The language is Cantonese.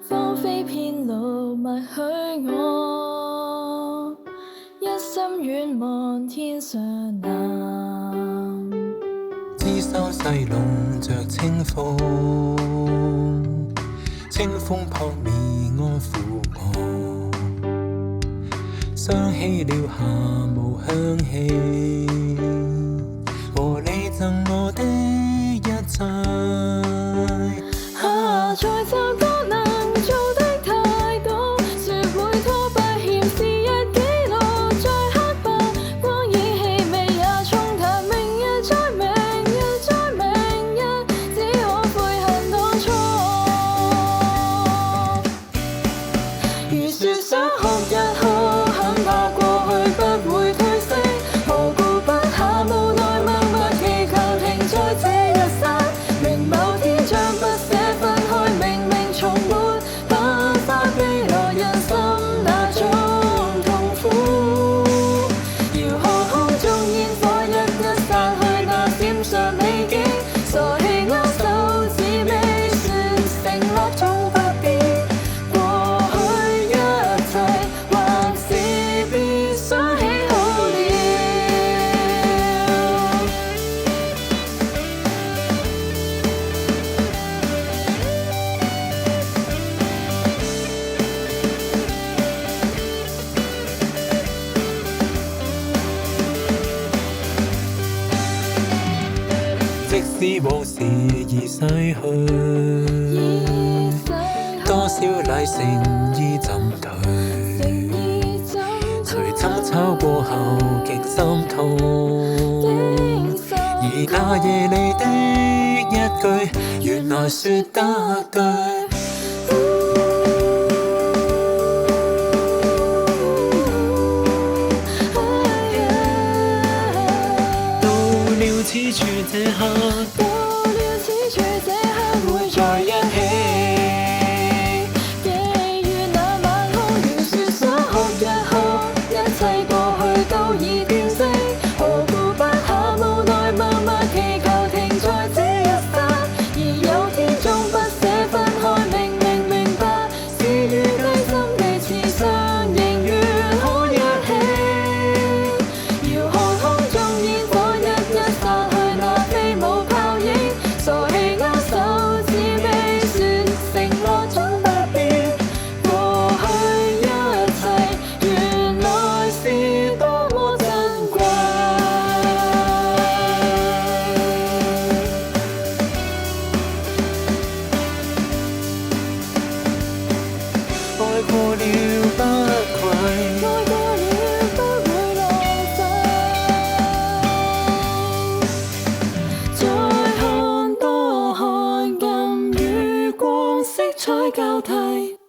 荒飛遍路默許我，一心遠望天上藍。知修細籠着清風，清風撲面安撫我，想起了夏無香氣，和你贈我的一切。在奏歌能做的太多，說會拖不欠是日記錄，在黑白光影氣味也沖淡，明日再明日再明日，只可悔恨當初。如說想學日學，很怕過去不會褪色，無故不下無奈默默祈求停在這一剎，明某天將不捨分開，明明從沒辦法避來人心那種痛苦。遙看空中煙火一一散去，那閃爍美景，傻氣握手指尾說承諾總不變，過去一切還是別想起好了。即使往事已逝去，多少禮誠意怎退？誰爭吵過後極心痛，而那夜你的一句，原來說得對。到了此處這刻，到了此處這刻會在一起，記於那晚空，如說想學日學，一切過去都已變色，何故不下無奈默默祈求停在這一剎，而有天終不捨分開，明白是預計心地慈祥，仍願可一起。遙看空中煙火一一散去，那飛舞泡影，傻氣握手指尾說承諾總不變，過去一切原來是多麼珍貴。愛過了不愧，愛過了不會浪費，再看多看，任餘光色彩交替。